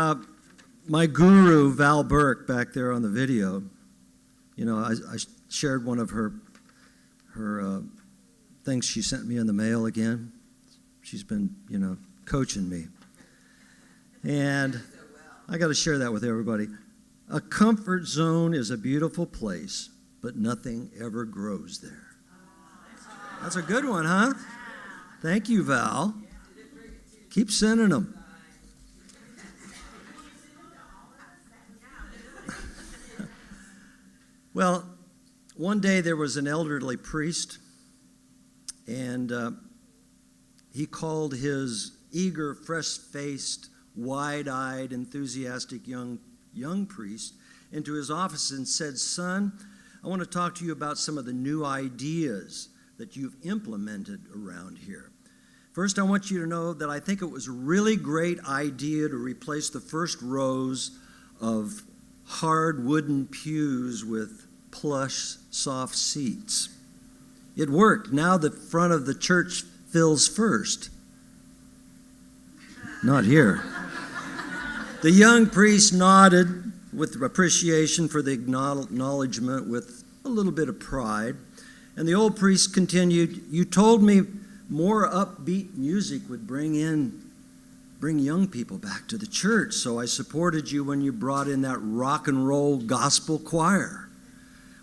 My guru, Val Burke, back there on the video, I shared one of her things she sent me in the mail again. She's been, coaching me. And I got to share that with everybody. A comfort zone is a beautiful place, but nothing ever grows there. That's a good one, huh? Thank you, Val. Keep sending them. Well, one day there was an elderly priest, and he called his eager, fresh-faced, wide-eyed, enthusiastic young priest into his office and said, "Son, I want to talk to you about some of the new ideas that you've implemented around here. First, I want you to know that I think it was a really great idea to replace the first rows of hard wooden pews with plush, soft seats. It worked. Now the front of the church fills first." Not here. The young priest nodded with appreciation for the acknowledgement with a little bit of pride. And the old priest continued, "You told me more upbeat music would bring young people back to the church, so I supported you when you brought in that rock and roll gospel choir.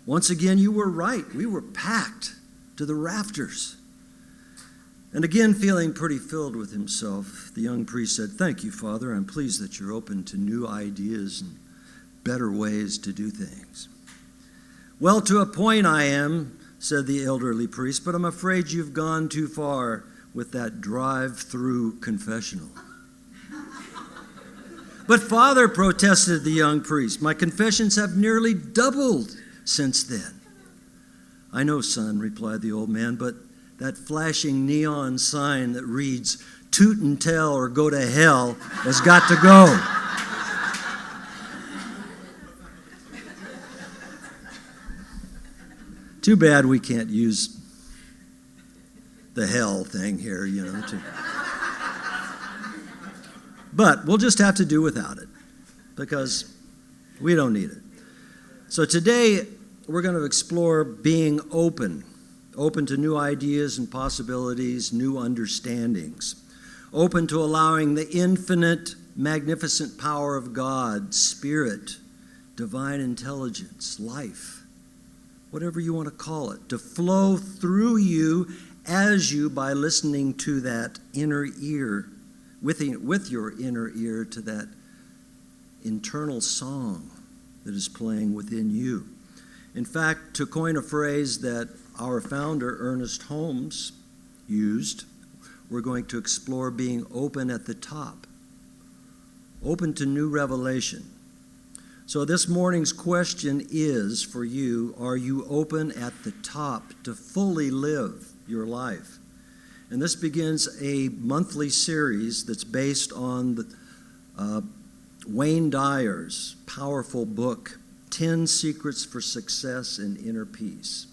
Once again, you were right. We were packed to the rafters." And again, feeling pretty filled with himself, the young priest said, "Thank you, Father. I'm pleased that you're open to new ideas and better ways to do things." "Well, to a point I am," said the elderly priest, "but I'm afraid you've gone too far with that drive-through confessional." "But Father," protested the young priest, "my confessions have nearly doubled since then." "I know, son," replied the old man, "but that flashing neon sign that reads, 'Toot and tell or go to hell,' has got to go." Too bad we can't use the hell thing here, But we'll just have to do without it because we don't need it. So today we're going to explore being open to new ideas and possibilities, new understandings, open to allowing the infinite, magnificent power of God, Spirit, divine intelligence, life, whatever you want to call it, to flow through you as you by listening to that inner ear, with your inner ear to that internal song that is playing within you. In fact, to coin a phrase that our founder, Ernest Holmes, used, we're going to explore being open at the top, open to new revelation. So this morning's question is for you, are you open at the top to fully live your life? And this begins a monthly series that's based on the, Wayne Dyer's powerful book, 10 Secrets for Success and Inner Peace.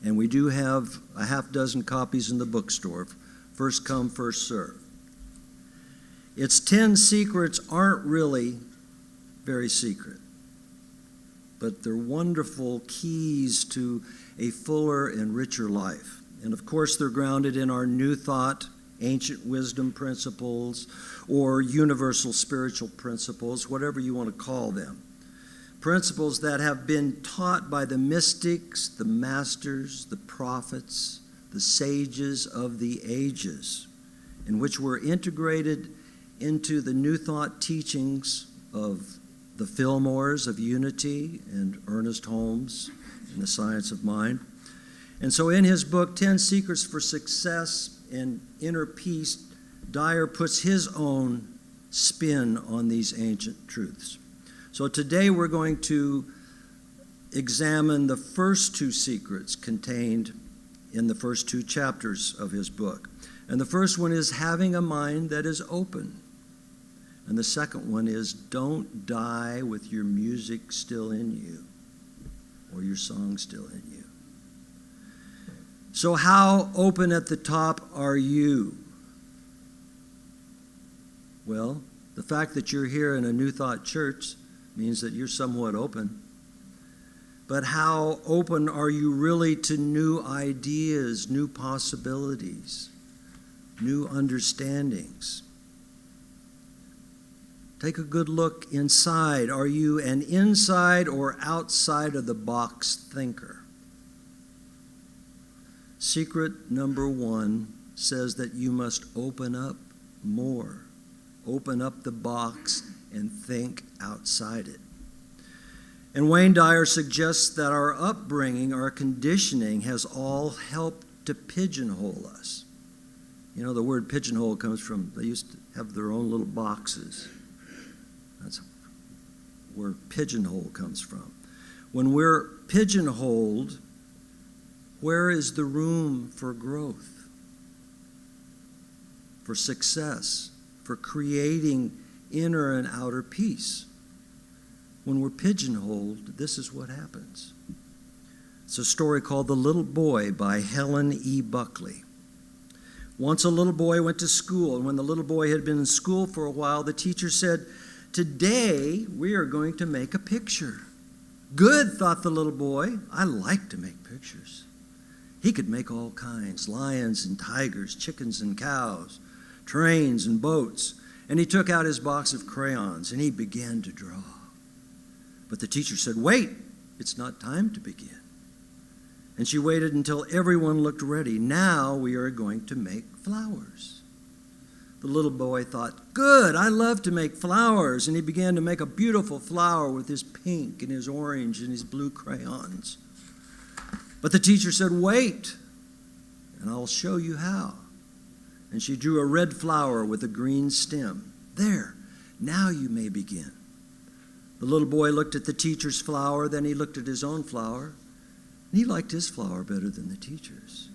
And we do have a half dozen copies in the bookstore. First come, first serve. Its 10 secrets aren't really very secret, but they're wonderful keys to a fuller and richer life. And of course, they're grounded in our new thought, ancient wisdom principles, or universal spiritual principles, whatever you want to call them. Principles that have been taught by the mystics, the masters, the prophets, the sages of the ages, in which were integrated into the new thought teachings of the Fillmores of Unity and Ernest Holmes in The Science of Mind. And so in his book, 10 Secrets for Success and Inner Peace, Dyer puts his own spin on these ancient truths. So today we're going to examine the first two secrets contained in the first two chapters of his book. And the first one is having a mind that is open. And the second one is don't die with your music still in you or your song still in you. So how open at the top are you? Well, The fact that you're here in a New Thought church means that you're somewhat open. But how open are you really to new ideas, new possibilities, new understandings? Take a good look inside. Are you an inside or outside of the box thinker? Secret number 1 says that you must open up more. Open up the box and think outside it. And Wayne Dyer suggests that our upbringing, our conditioning, has all helped to pigeonhole us. You know, the word pigeonhole comes from, they used to have their own little boxes. That's where pigeonhole comes from. When we're pigeonholed, where is the room for growth, for success, for creating inner and outer peace? When we're pigeonholed, this is what happens. It's a story called The Little Boy by Helen E. Buckley. Once a little boy went to school, and when the little boy had been in school for a while, the teacher said, "Today we are going to make a picture." "Good," thought the little boy. "I like to make pictures." He could make all kinds, lions and tigers, chickens and cows, trains and boats. And he took out his box of crayons and he began to draw. But the teacher said, "Wait, it's not time to begin." And she waited until everyone looked ready. "Now we are going to make flowers." The little boy thought, "Good, I love to make flowers." And he began to make a beautiful flower with his pink and his orange and his blue crayons. But the teacher said, "Wait, and I'll show you how." And she drew a red flower with a green stem. "There, now you may begin." The little boy looked at the teacher's flower, then he looked at his own flower, and he liked his flower better than the teacher's.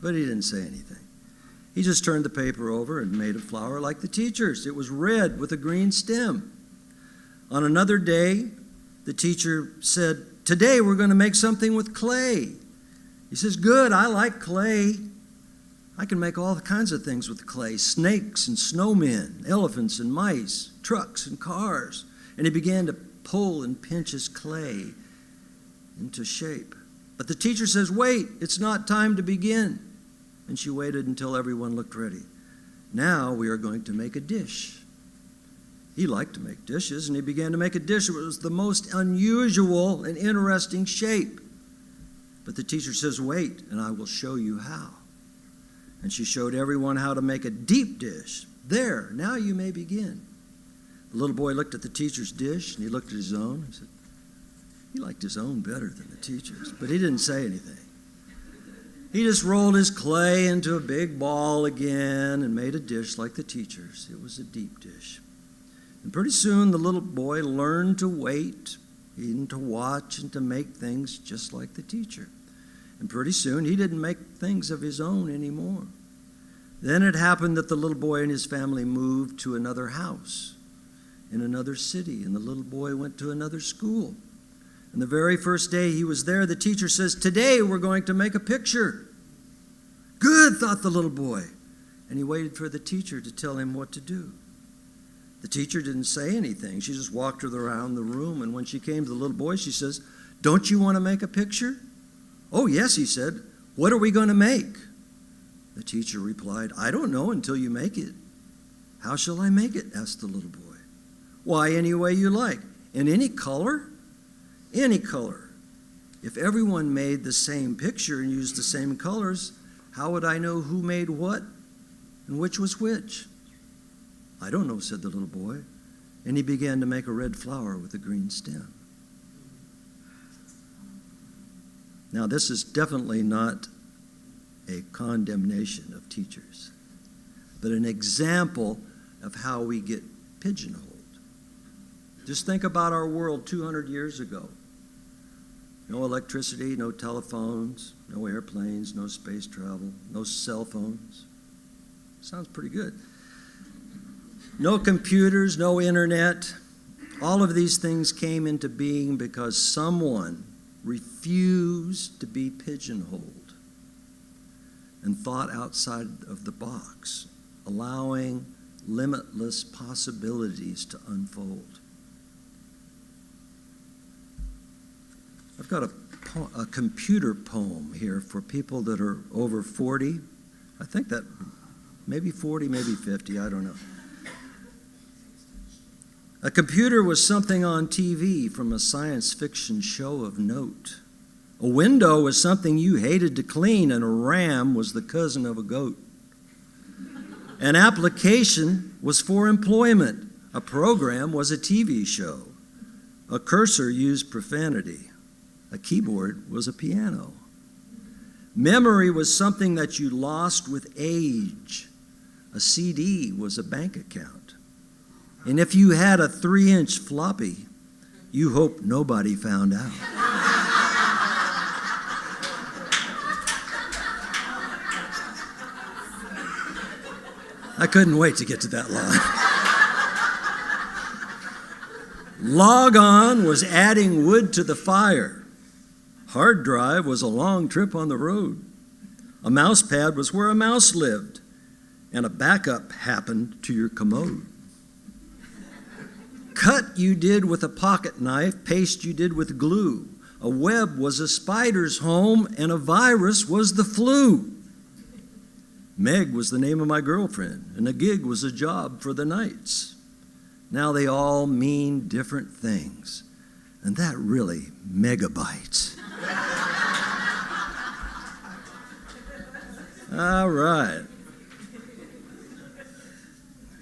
But he didn't say anything. He just turned the paper over and made a flower like the teacher's. It was red with a green stem. On another day, the teacher said, "Today we're going to make something with clay." He says, "Good, I like clay. I can make all kinds of things with clay, snakes and snowmen, elephants and mice, trucks and cars." And he began to pull and pinch his clay into shape. But the teacher says, "Wait, it's not time to begin." And she waited until everyone looked ready. "Now we are going to make a dish." He liked to make dishes, and he began to make a dish. It was the most unusual and interesting shape. But the teacher says, "Wait, and I will show you how." And she showed everyone how to make a deep dish. "There, now you may begin." The little boy looked at the teacher's dish, and he looked at his own. He said, he liked his own better than the teacher's, but he didn't say anything. He just rolled his clay into a big ball again and made a dish like the teacher's. It was a deep dish. And pretty soon the little boy learned to wait, and to watch, and to make things just like the teacher. And pretty soon he didn't make things of his own anymore. Then it happened that the little boy and his family moved to another house in another city, and the little boy went to another school. And the very first day he was there, the teacher says, "Today we're going to make a picture." "Good," thought the little boy. And he waited for the teacher to tell him what to do. The teacher didn't say anything. She just walked around the room, and when she came to the little boy, she says, "Don't you want to make a picture?" "Oh, yes," he said. "What are we going to make?" The teacher replied, "I don't know until you make it." "How shall I make it?" asked the little boy. "Why, any way you like. In any color?" "Any color." "If everyone made the same picture and used the same colors, how would I know who made what and which was which?" "I don't know," said the little boy, and he began to make a red flower with a green stem. Now, this is definitely not a condemnation of teachers, but an example of how we get pigeonholed. Just think about our world 200 years ago. No electricity, no telephones, no airplanes, no space travel, no cell phones. Sounds pretty good. No computers, no internet. All of these things came into being because someone refused to be pigeonholed and thought outside of the box, allowing limitless possibilities to unfold. I've got a computer poem here for people that are over 40. I think that maybe 40, maybe 50, I don't know. A computer was something on TV from a science fiction show of note. A window was something you hated to clean, and a ram was the cousin of a goat. An application was for employment. A program was a TV show. A cursor used profanity. A keyboard was a piano. Memory was something that you lost with age. A CD was a bank account. And if you had a 3-inch floppy, you hoped nobody found out. I couldn't wait to get to that line. Log on was adding wood to the fire. Hard drive was a long trip on the road. A mouse pad was where a mouse lived. And a backup happened to your commode. Cut you did with a pocket knife, paste you did with glue. A web was a spider's home, and a virus was the flu. Meg was the name of my girlfriend, and a gig was a job for the nights. Now they all mean different things, and that really megabytes. All right.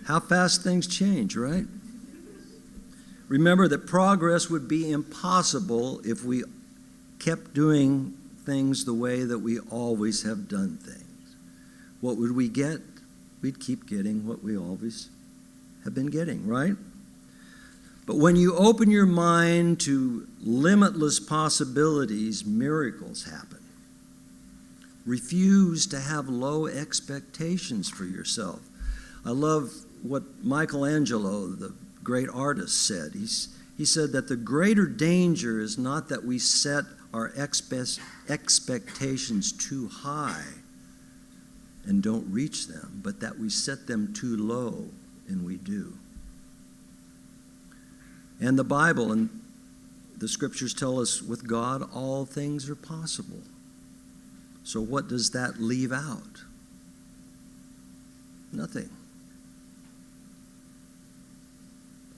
How fast things change, right? Remember that progress would be impossible if we kept doing things the way that we always have done things. What would we get? We'd keep getting what we always have been getting, right? But when you open your mind to limitless possibilities, miracles happen. Refuse to have low expectations for yourself. I love what Michelangelo, the great artist, said. He said that the greater danger is not that we set our expectations too high and don't reach them, but that we set them too low and we do. And the Bible and the scriptures tell us with God all things are possible. So what does that leave out? Nothing.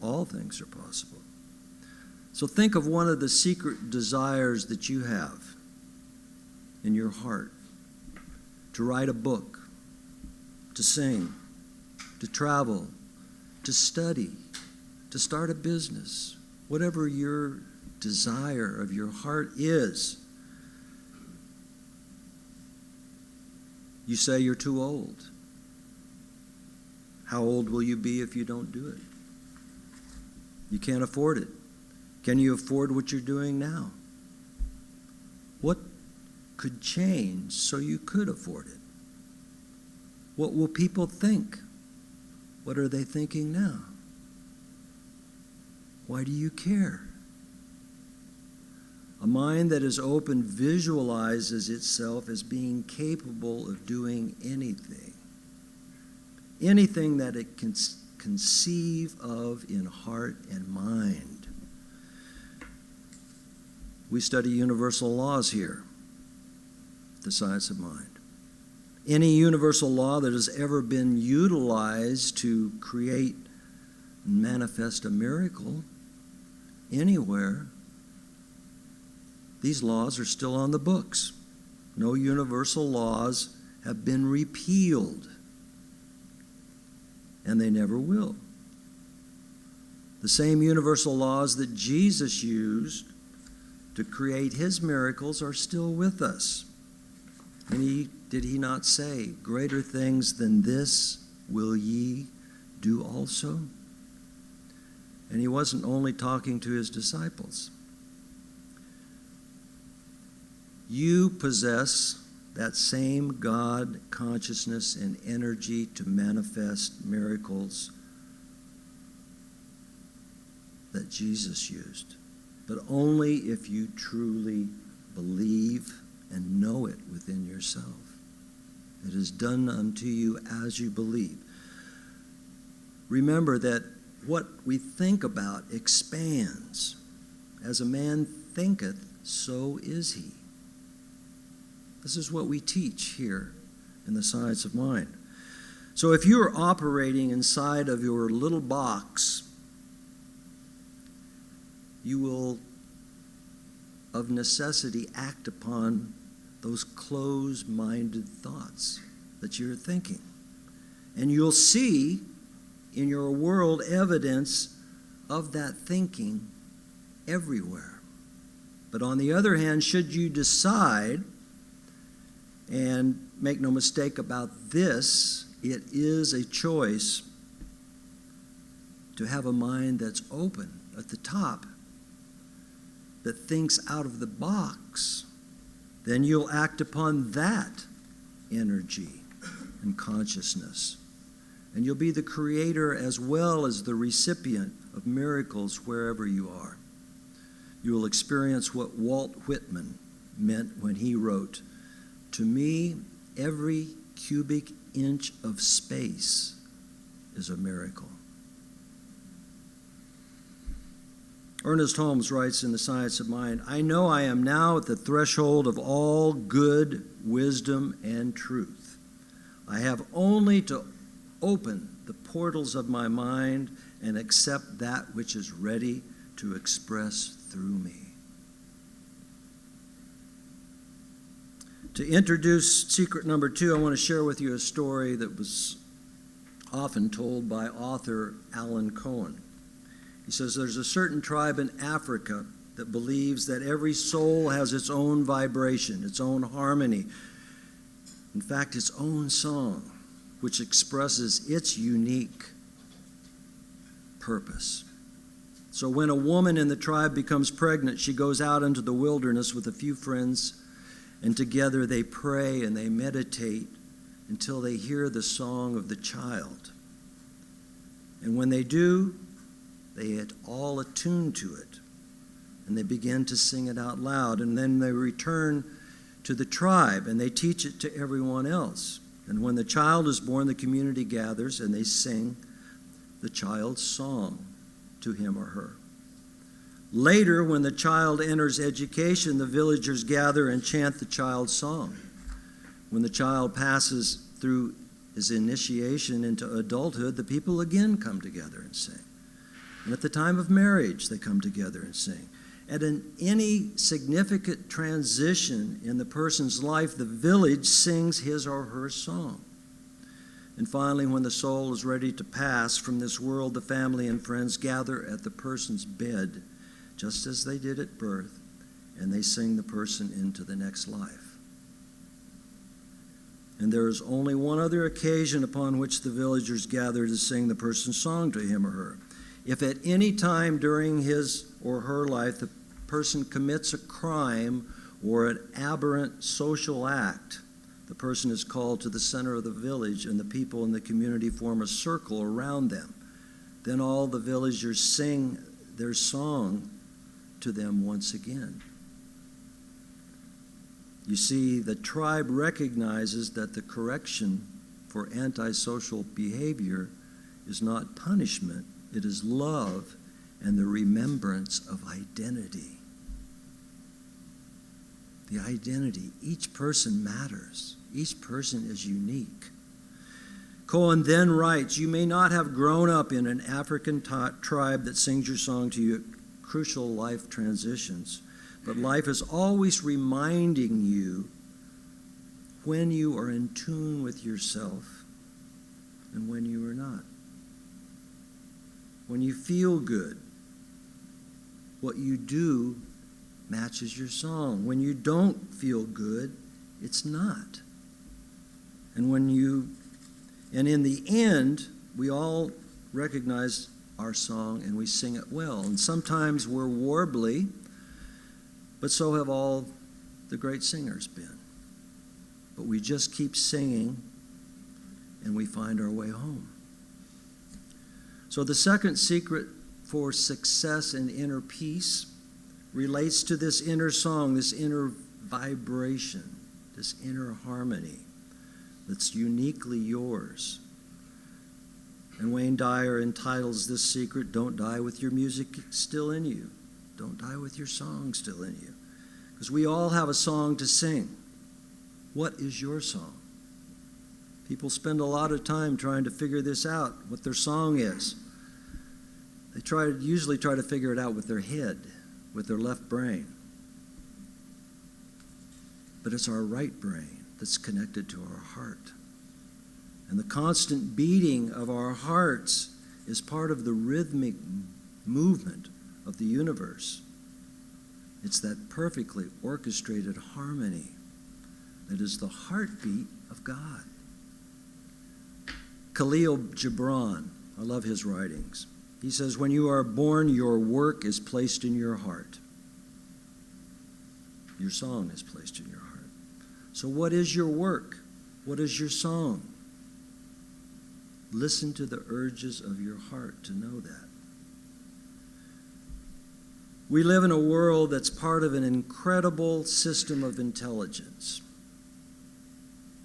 All things are possible. So think of one of the secret desires that you have in your heart. To write a book, to sing, to travel, to study, to start a business, whatever your desire of your heart is. You say you're too old. How old will you be if you don't do it? You can't afford it. Can you afford what you're doing now? What could change so you could afford it? What will people think? What are they thinking now? Why do you care? A mind that is open visualizes itself as being capable of doing anything. Anything that it can conceive of in heart and mind. We study universal laws here, the science of mind. Any universal law that has ever been utilized to create and manifest a miracle anywhere, these laws are still on the books. No universal laws have been repealed, and they never will. The same universal laws that Jesus used to create his miracles are still with us. And did he not say, "Greater things than this will ye do also"? And he wasn't only talking to his disciples. You possess that same God consciousness and energy to manifest miracles that Jesus used, but only if you truly believe and know it within yourself. It is done unto you as you believe. remember that what we think about expands. As a man thinketh, so is he. This is what we teach here in the Science of Mind. So if you are operating inside of your little box, you will, of necessity, act upon those closed-minded thoughts that you're thinking. And you'll see in your world evidence of that thinking everywhere. But on the other hand, should you decide, and make no mistake about this, it is a choice to have a mind that's open at the top, that thinks out of the box, then you'll act upon that energy and consciousness. And you'll be the creator as well as the recipient of miracles wherever you are. You will experience what Walt Whitman meant when he wrote, "To me, every cubic inch of space is a miracle." Ernest Holmes writes in The Science of Mind, "I know I am now at the threshold of all good wisdom and truth. I have only to open the portals of my mind and accept that which is ready to express through me." To introduce secret number 2, I want to share with you a story that was often told by author Alan Cohen. He says there's a certain tribe in Africa that believes that every soul has its own vibration, its own harmony, in fact, its own song, which expresses its unique purpose. So when a woman in the tribe becomes pregnant, she goes out into the wilderness with a few friends, and together they pray and they meditate until they hear the song of the child. And when they do, they get all attuned to it, and they begin to sing it out loud, and then they return to the tribe, and they teach it to everyone else. And when the child is born, the community gathers, and they sing the child's song to him or her. Later, when the child enters education, the villagers gather and chant the child's song. When the child passes through his initiation into adulthood, the people again come together and sing. And at the time of marriage, they come together and sing. And in any significant transition in the person's life, the village sings his or her song. And finally, when the soul is ready to pass from this world, the family and friends gather at the person's bed, just as they did at birth, and they sing the person into the next life. And there is only one other occasion upon which the villagers gather to sing the person's song to him or her. If at any time during his or her life the person commits a crime or an aberrant social act, the person is called to the center of the village, and the people in the community form a circle around them. Then all the villagers sing their song to them once again. You see, the tribe recognizes that the correction for antisocial behavior is not punishment. It is love and the remembrance of identity. The identity. Each person matters. Each person is unique. Cohen then writes, "You may not have grown up in an African tribe that sings your song to you at crucial life transitions, but life is always reminding you when you are in tune with yourself and when you are not. When you feel good, what you do matches your song. When you don't feel good, it's not. And in the end, we all recognize our song and we sing it well. And sometimes we're warbly, but so have all the great singers been. But we just keep singing and we find our way home. So the second secret for success and inner peace relates to this inner song, this inner vibration, this inner harmony that's uniquely yours. And Wayne Dyer entitles this secret, "Don't die with your music still in you. Don't die with your song still in you." Because we all have a song to sing. What is your song? People spend a lot of time trying to figure this out, what their song is. They usually try to figure it out with their head, with their left brain. But it's our right brain that's connected to our heart. And the constant beating of our hearts is part of the rhythmic movement of the universe. It's that perfectly orchestrated harmony that is the heartbeat of God. Khalil Gibran, I love his writings. He says, "When you are born, your work is placed in your heart. Your song is placed in your heart." So what is your work? What is your song? Listen to the urges of your heart to know that. We live in a world that's part of an incredible system of intelligence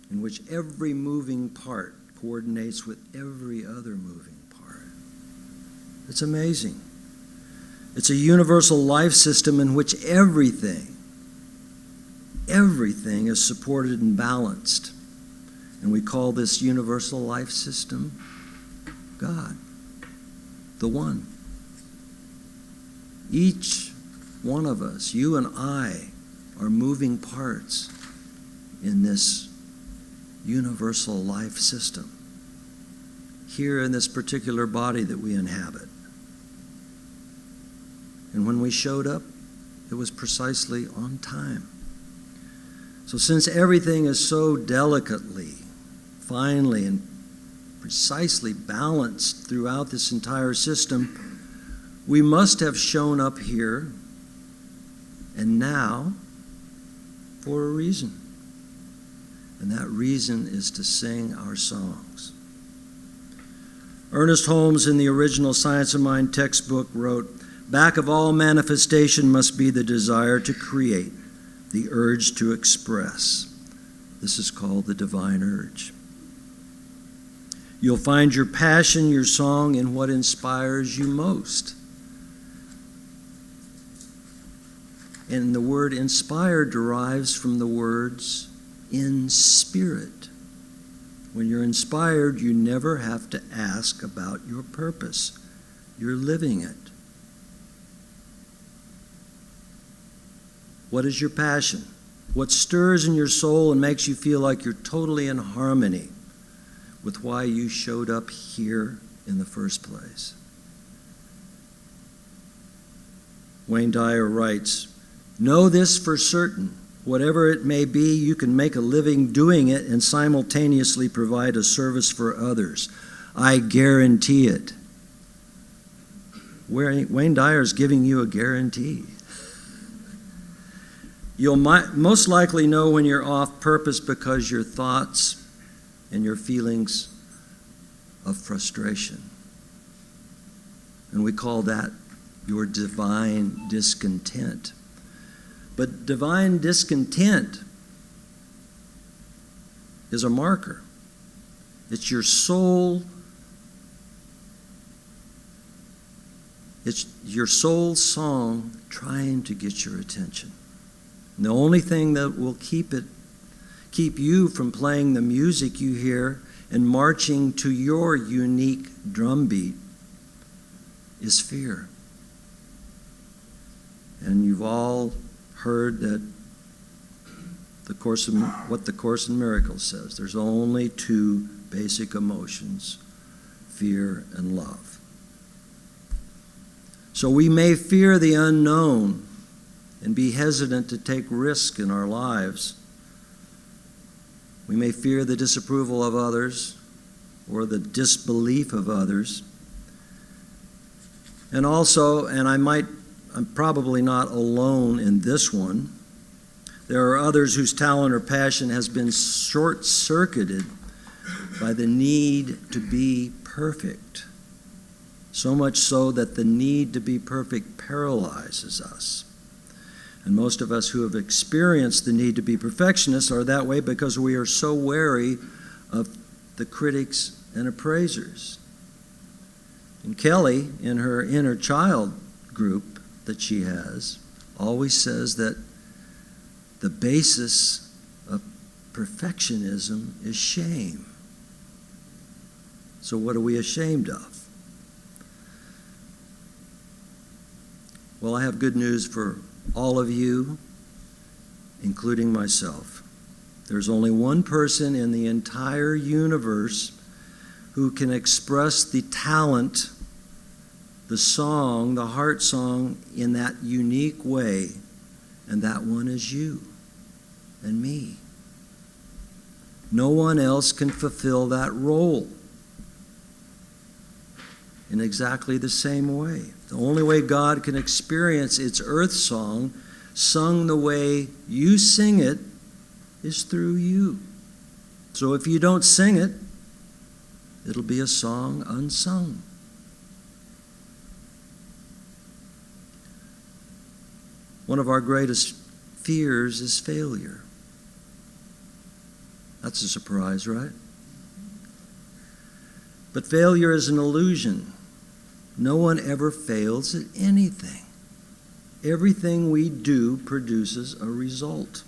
in which every moving part coordinates with every other moving part. It's amazing. It's a universal life system in which everything is supported and balanced. And we call this universal life system God, the One. Each one of us, you and I, are moving parts in this universal life system here in this particular body that we inhabit. And when we showed up, it was precisely on time. So since everything is so delicately, finely, and precisely balanced throughout this entire system, we must have shown up here and now for a reason. And that reason is to sing our songs. Ernest Holmes, in the original Science of Mind textbook, wrote, "Back of all manifestation must be the desire to create, the urge to express. This is called the divine urge." You'll find your passion, your song, in what inspires you most. And the word inspire derives from the words in spirit. When you're inspired, you never have to ask about your purpose. You're living it. What is your passion? What stirs in your soul and makes you feel like you're totally in harmony with why you showed up here in the first place? Wayne Dyer writes, "Know this for certain. Whatever it may be, you can make a living doing it and simultaneously provide a service for others. I guarantee it." Wayne Dyer is giving you a guarantee. You'll most likely know when you're off purpose because your thoughts and your feelings of frustration. And we call that your divine discontent. But divine discontent is a marker. It's your soul. It's your soul's song trying to get your attention. And the only thing that will keep you from playing the music you hear and marching to your unique drumbeat is fear. And you've all heard that what the Course in Miracles says. There's only two basic emotions, fear and love. So we may fear the unknown and be hesitant to take risk in our lives. We may fear the disapproval of others or the disbelief of others. And also, I'm probably not alone in this one, there are others whose talent or passion has been short-circuited by the need to be perfect. So much so that the need to be perfect paralyzes us. And most of us who have experienced the need to be perfectionists are that way because we are so wary of the critics and appraisers. And Kelly, in her inner child group that she has, always says that the basis of perfectionism is shame. So what are we ashamed of? Well, I have good news for all of you, including myself. There's only one person in the entire universe who can express the talent, the song, the heart song in that unique way, and that one is you and me. No one else can fulfill that role in exactly the same way. The only way God can experience its earth song, sung the way you sing it, is through you. So if you don't sing it, it'll be a song unsung. One of our greatest fears is failure. That's a surprise, right? But failure is an illusion. No one ever fails at anything. Everything we do produces a result.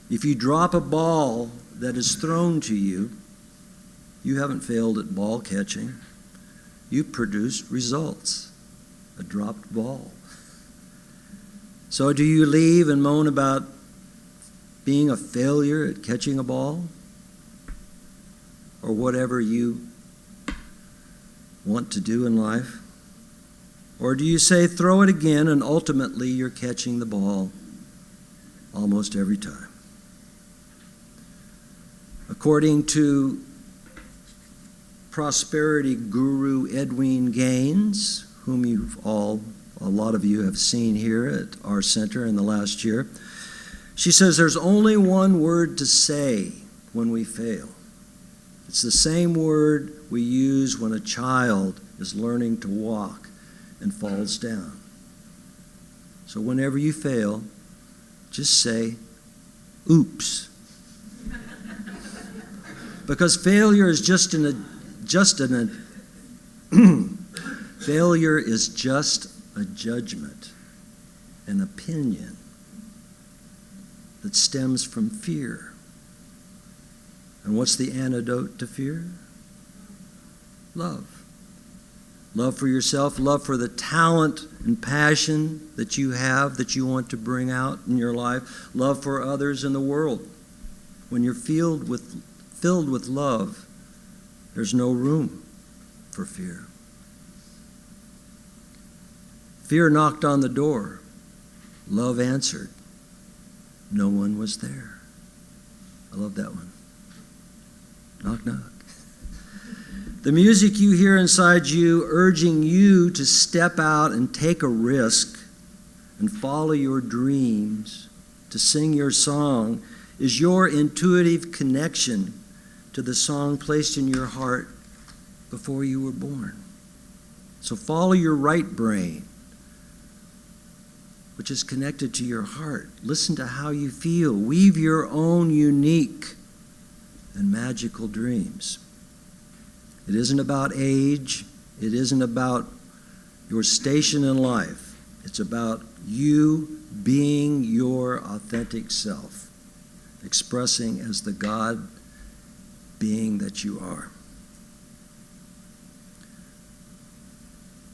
If you drop a ball that is thrown to you, you haven't failed at ball catching. You've produced results, a dropped ball. So do you leave and moan about being a failure at catching a ball? Or whatever you want to do in life? Or do you say, throw it again, and ultimately you're catching the ball almost every time? According to prosperity guru Edwene Gaines, whom a lot of you have seen here at our center in the last year, she says there's only one word to say when we fail. It's the same word we use when a child is learning to walk and falls down. So whenever you fail, just say, oops. Because failure is failure is just a judgment, an opinion that stems from fear. And what's the antidote to fear? Love. Love for yourself, love for the talent and passion that you have, that you want to bring out in your life, love for others in the world. When you're filled with love, there's no room for fear. Fear knocked on the door. Love answered. No one was there. I love that one. Knock, knock. The music you hear inside you urging you to step out and take a risk and follow your dreams, to sing your song, is your intuitive connection to the song placed in your heart before you were born. So follow your right brain, which is connected to your heart. Listen to how you feel. Weave your own unique and magical dreams. It isn't about age. It isn't about your station in life. It's about you being your authentic self, expressing as the God being that you are.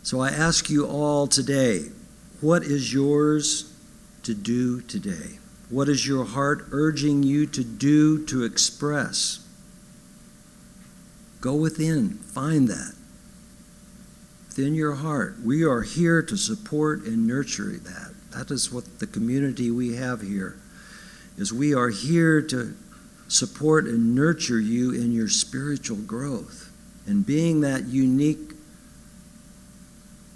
So I ask you all today, what is yours to do today? What is your heart urging you to do, to express? Go within, find that. Within your heart. We are here to support and nurture that. That is what the community we have here is. We are here to support and nurture you in your spiritual growth. And being that unique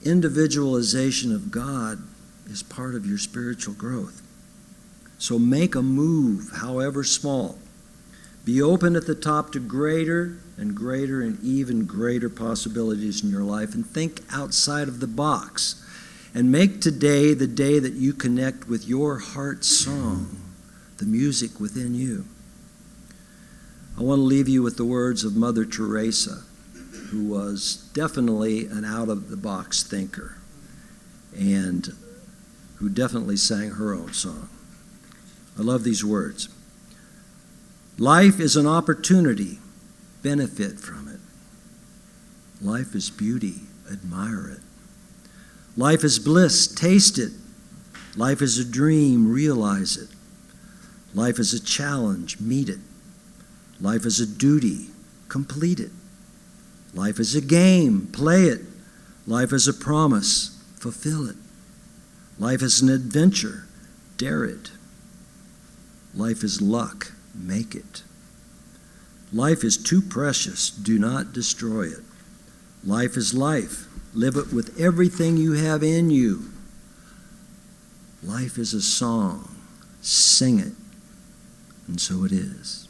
individualization of God is part of your spiritual growth. So make a move, however small. Be open at the top to greater and greater and even greater possibilities in your life, and think outside of the box. And make today the day that you connect with your heart song, the music within you. I want to leave you with the words of Mother Teresa, who was definitely an out-of-the-box thinker and who definitely sang her own song. I love these words. Life is an opportunity. Benefit from it. Life is beauty. Admire it. Life is bliss. Taste it. Life is a dream. Realize it. Life is a challenge. Meet it. Life is a duty. Complete it. Life is a game. Play it. Life is a promise. Fulfill it. Life is an adventure. Dare it. Life is luck. Make it. Life is too precious. Do not destroy it. Life is life. Live it with everything you have in you. Life is a song. Sing it. And so it is.